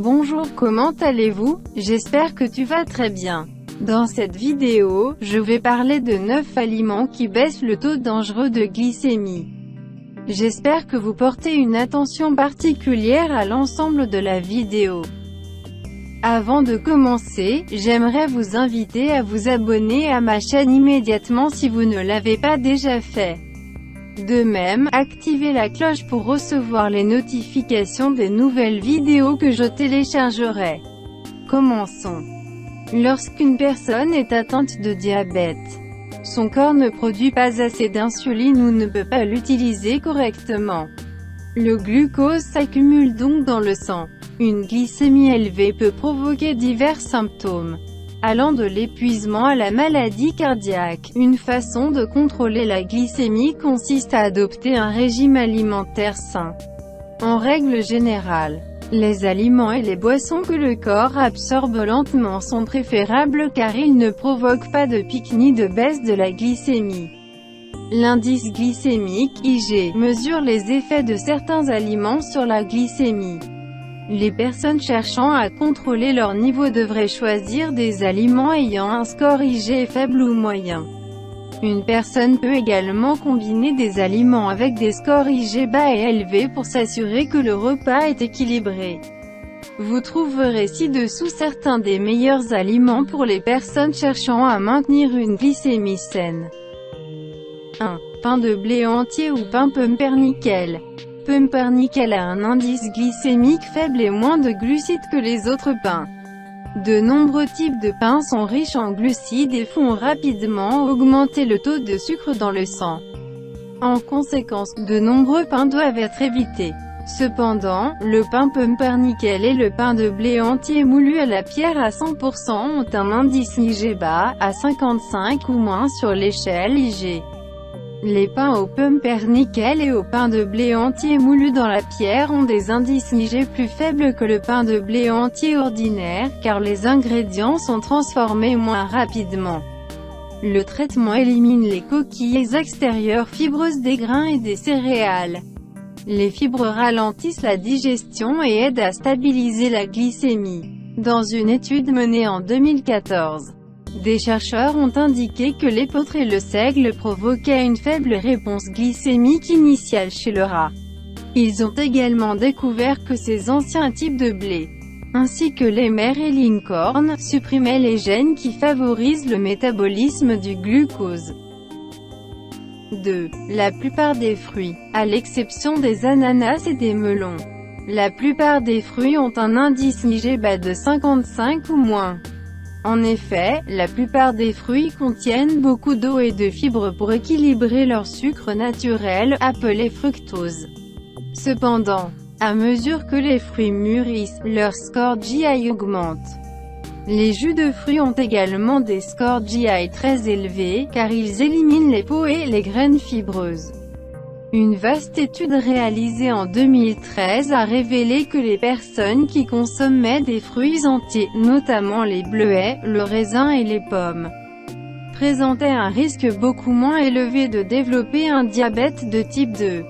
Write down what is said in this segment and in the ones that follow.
Bonjour, comment allez-vous? J'espère que tu vas très bien. Dans cette vidéo, je vais parler de 9 aliments qui baissent le taux dangereux de glycémie. J'espère que vous portez une attention particulière à l'ensemble de la vidéo. Avant de commencer, j'aimerais vous inviter à vous abonner à ma chaîne immédiatement si vous ne l'avez pas déjà fait. De même, activez la cloche pour recevoir les notifications des nouvelles vidéos que je téléchargerai. Commençons. Lorsqu'une personne est atteinte de diabète, son corps ne produit pas assez d'insuline ou ne peut pas l'utiliser correctement. Le glucose s'accumule donc dans le sang. Une glycémie élevée peut provoquer divers symptômes, allant de l'épuisement à la maladie cardiaque. Une façon de contrôler la glycémie consiste à adopter un régime alimentaire sain. En règle générale, les aliments et les boissons que le corps absorbe lentement sont préférables car ils ne provoquent pas de pic ni de baisse de la glycémie. L'indice glycémique, IG, mesure les effets de certains aliments sur la glycémie. Les personnes cherchant à contrôler leur niveau devraient choisir des aliments ayant un score IG faible ou moyen. Une personne peut également combiner des aliments avec des scores IG bas et élevés pour s'assurer que le repas est équilibré. Vous trouverez ci-dessous certains des meilleurs aliments pour les personnes cherchant à maintenir une glycémie saine. 1. Pain de blé entier ou pain pumpernickel. Pumpernickel a un indice glycémique faible et moins de glucides que les autres pains. De nombreux types de pains sont riches en glucides et font rapidement augmenter le taux de sucre dans le sang. En conséquence, de nombreux pains doivent être évités. Cependant, le pain pumpernickel et le pain de blé entier moulu à la pierre à 100% ont un indice IG bas, à 55 ou moins sur l'échelle IG. Les pains au pumpernickel et au pain de blé entier moulu dans la pierre ont des indices IG plus faibles que le pain de blé entier ordinaire, car les ingrédients sont transformés moins rapidement. Le traitement élimine les coquilles extérieures fibreuses des grains et des céréales. Les fibres ralentissent la digestion et aident à stabiliser la glycémie. Dans une étude menée en 2014, des chercheurs ont indiqué que l'épeautre et le seigle provoquaient une faible réponse glycémique initiale chez le rat. Ils ont également découvert que ces anciens types de blé, ainsi que les mers et l'incorn, supprimaient les gènes qui favorisent le métabolisme du glucose. 2. La plupart des fruits, à l'exception des ananas et des melons. La plupart des fruits ont un indice IG bas de 55 ou moins. En effet, la plupart des fruits contiennent beaucoup d'eau et de fibres pour équilibrer leur sucre naturel, appelé fructose. Cependant, à mesure que les fruits mûrissent, leur score GI augmente. Les jus de fruits ont également des scores GI très élevés, car ils éliminent les peaux et les graines fibreuses. Une vaste étude réalisée en 2013 a révélé que les personnes qui consommaient des fruits entiers, notamment les bleuets, le raisin et les pommes, présentaient un risque beaucoup moins élevé de développer un diabète de type 2.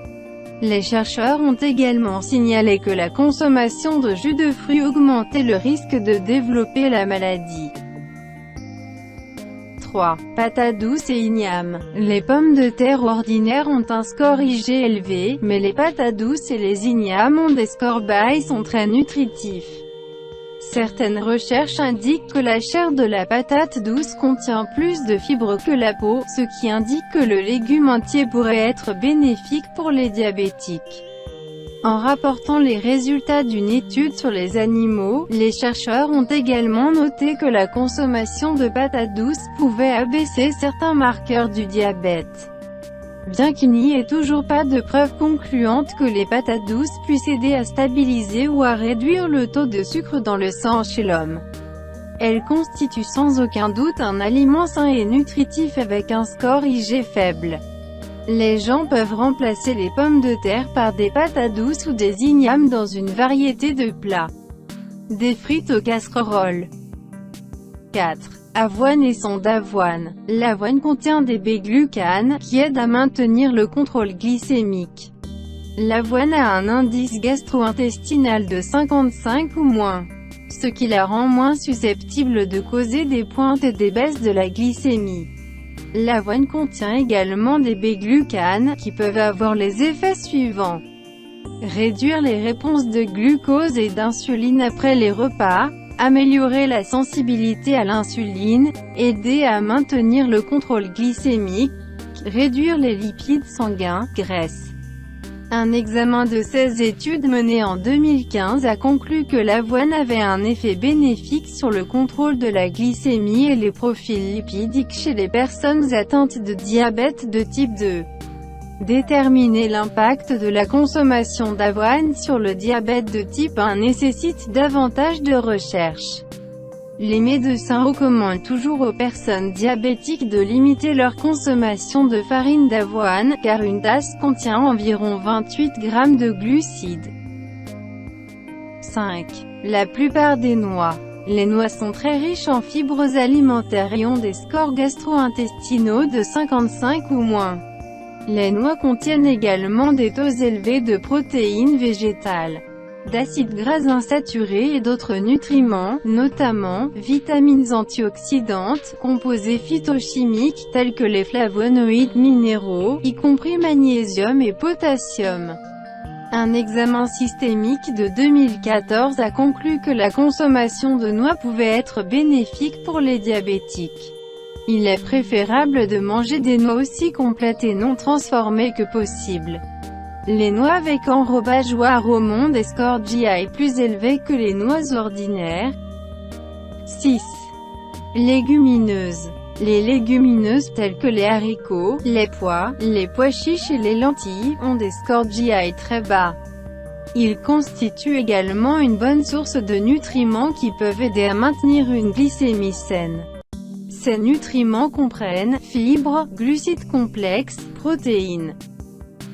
Les chercheurs ont également signalé que la consommation de jus de fruits augmentait le risque de développer la maladie. 3. Patates douces et ignames. Les pommes de terre ordinaires ont un score IG élevé, mais les patates douces et les ignames ont des scores bas et sont très nutritifs. Certaines recherches indiquent que la chair de la patate douce contient plus de fibres que la peau, ce qui indique que le légume entier pourrait être bénéfique pour les diabétiques. En rapportant les résultats d'une étude sur les animaux, les chercheurs ont également noté que la consommation de patates douces pouvait abaisser certains marqueurs du diabète. Bien qu'il n'y ait toujours pas de preuves concluantes que les patates douces puissent aider à stabiliser ou à réduire le taux de sucre dans le sang chez l'homme, elles constituent sans aucun doute un aliment sain et nutritif avec un score IG faible. Les gens peuvent remplacer les pommes de terre par des patates douces ou des ignames dans une variété de plats. Des frites aux casseroles. 4. Avoine et son d'avoine. L'avoine contient des bêta-glucanes, qui aident à maintenir le contrôle glycémique. L'avoine a un indice gastro-intestinal de 55 ou moins, ce qui la rend moins susceptible de causer des pointes et des baisses de la glycémie. L'avoine contient également des bêta-glucanes, qui peuvent avoir les effets suivants. Réduire les réponses de glucose et d'insuline après les repas, améliorer la sensibilité à l'insuline, aider à maintenir le contrôle glycémique, réduire les lipides sanguins, graisse. Un examen de 16 études menées en 2015 a conclu que l'avoine avait un effet bénéfique sur le contrôle de la glycémie et les profils lipidiques chez les personnes atteintes de diabète de type 2. Déterminer l'impact de la consommation d'avoine sur le diabète de type 1 nécessite davantage de recherches. Les médecins recommandent toujours aux personnes diabétiques de limiter leur consommation de farine d'avoine, car une tasse contient environ 28 g de glucides. 5. La plupart des noix. Les noix sont très riches en fibres alimentaires et ont des scores gastro-intestinaux de 55 ou moins. Les noix contiennent également des taux élevés de protéines végétales, d'acides gras insaturés et d'autres nutriments, notamment, vitamines antioxydantes, composés phytochimiques, tels que les flavonoïdes minéraux, y compris magnésium et potassium. Un examen systémique de 2014 a conclu que la consommation de noix pouvait être bénéfique pour les diabétiques. Il est préférable de manger des noix aussi complètes et non transformées que possible. Les noix avec enrobage ou arôme ont des scores GI plus élevés que les noix ordinaires. 6. Légumineuses. Les légumineuses telles que les haricots, les pois chiches et les lentilles, ont des scores GI très bas. Ils constituent également une bonne source de nutriments qui peuvent aider à maintenir une glycémie saine. Ces nutriments comprennent fibres, glucides complexes, protéines.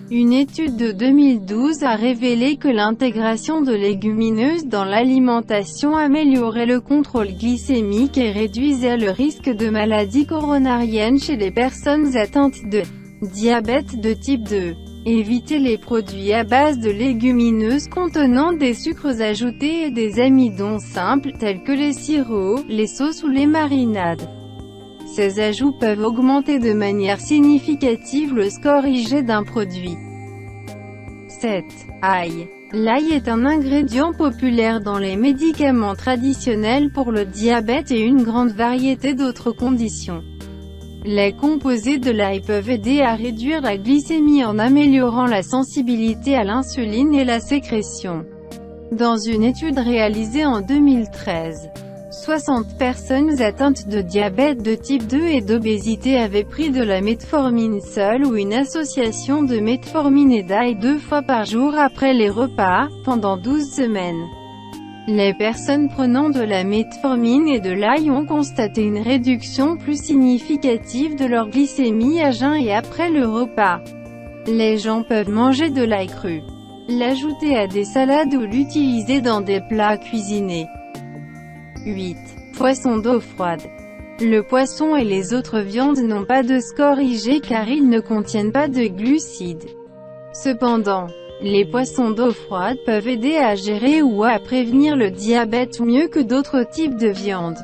Une étude de 2012 a révélé que l'intégration de légumineuses dans l'alimentation améliorait le contrôle glycémique et réduisait le risque de maladies coronariennes chez les personnes atteintes de diabète de type 2. Évitez les produits à base de légumineuses contenant des sucres ajoutés et des amidons simples, tels que les sirops, les sauces ou les marinades. Ces ajouts peuvent augmenter de manière significative le score IG d'un produit. 7. Ail. L'ail est un ingrédient populaire dans les médicaments traditionnels pour le diabète et une grande variété d'autres conditions. Les composés de l'ail peuvent aider à réduire la glycémie en améliorant la sensibilité à l'insuline et la sécrétion. Dans une étude réalisée en 2013, 60 personnes atteintes de diabète de type 2 et d'obésité avaient pris de la metformine seule ou une association de metformine et d'ail 2 fois par jour après les repas, pendant 12 semaines. Les personnes prenant de la metformine et de l'ail ont constaté une réduction plus significative de leur glycémie à jeun et après le repas. Les gens peuvent manger de l'ail cru, l'ajouter à des salades ou l'utiliser dans des plats cuisinés. 8. Poisson d'eau froide. Le poisson et les autres viandes n'ont pas de score IG car ils ne contiennent pas de glucides. Cependant, les poissons d'eau froide peuvent aider à gérer ou à prévenir le diabète mieux que d'autres types de viande.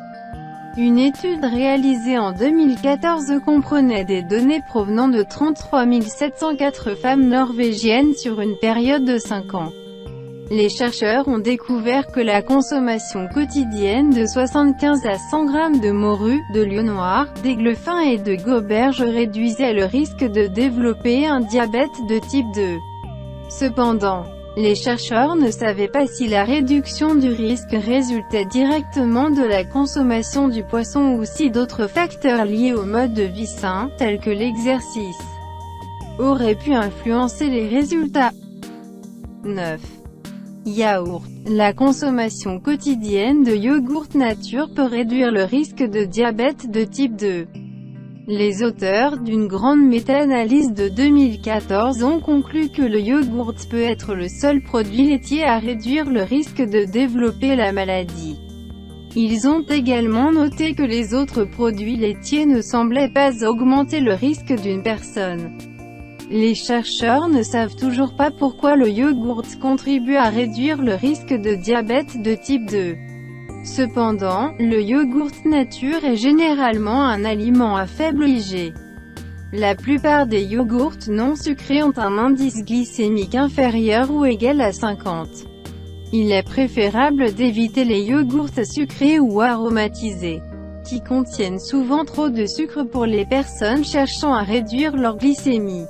Une étude réalisée en 2014 comprenait des données provenant de 33 704 femmes norvégiennes sur une période de 5 ans. Les chercheurs ont découvert que la consommation quotidienne de 75 à 100 g de morue, de lieu noir, d'aigle fin et de goberge réduisait le risque de développer un diabète de type 2. Cependant, les chercheurs ne savaient pas si la réduction du risque résultait directement de la consommation du poisson ou si d'autres facteurs liés au mode de vie sain, tels que l'exercice, auraient pu influencer les résultats. 9. Yaourt. La consommation quotidienne de yogourt nature peut réduire le risque de diabète de type 2. Les auteurs d'une grande méta-analyse de 2014 ont conclu que le yogourt peut être le seul produit laitier à réduire le risque de développer la maladie. Ils ont également noté que les autres produits laitiers ne semblaient pas augmenter le risque d'une personne. Les chercheurs ne savent toujours pas pourquoi le yogourt contribue à réduire le risque de diabète de type 2. Cependant, le yogourt nature est généralement un aliment à faible IG. La plupart des yogourts non sucrés ont un indice glycémique inférieur ou égal à 50. Il est préférable d'éviter les yogourts sucrés ou aromatisés, qui contiennent souvent trop de sucre pour les personnes cherchant à réduire leur glycémie.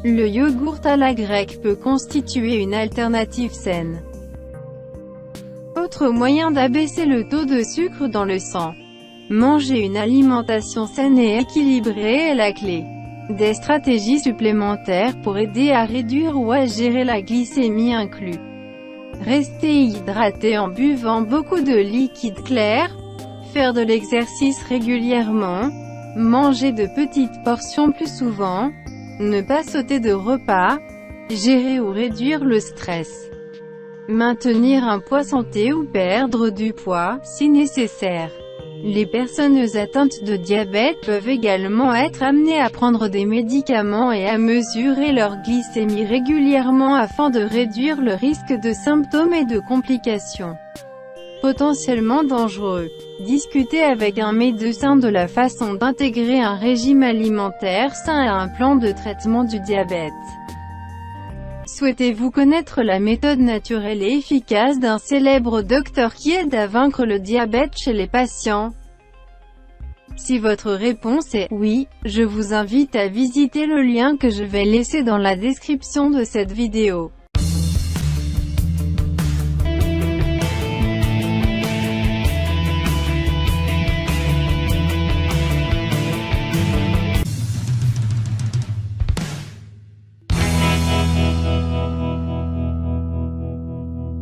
Le yogourt à la grecque peut constituer une alternative saine. Autre moyen d'abaisser le taux de sucre dans le sang. Manger une alimentation saine et équilibrée est la clé. Des stratégies supplémentaires pour aider à réduire ou à gérer la glycémie incluent: rester hydraté en buvant beaucoup de liquide clair, faire de l'exercice régulièrement, manger de petites portions plus souvent, ne pas sauter de repas, gérer ou réduire le stress, maintenir un poids santé ou perdre du poids, si nécessaire. Les personnes atteintes de diabète peuvent également être amenées à prendre des médicaments et à mesurer leur glycémie régulièrement afin de réduire le risque de symptômes et de complications potentiellement dangereux. Discutez avec un médecin de la façon d'intégrer un régime alimentaire sain à un plan de traitement du diabète. Souhaitez-vous connaître la méthode naturelle et efficace d'un célèbre docteur qui aide à vaincre le diabète chez les patients? Si votre réponse est « oui », je vous invite à visiter le lien que je vais laisser dans la description de cette vidéo.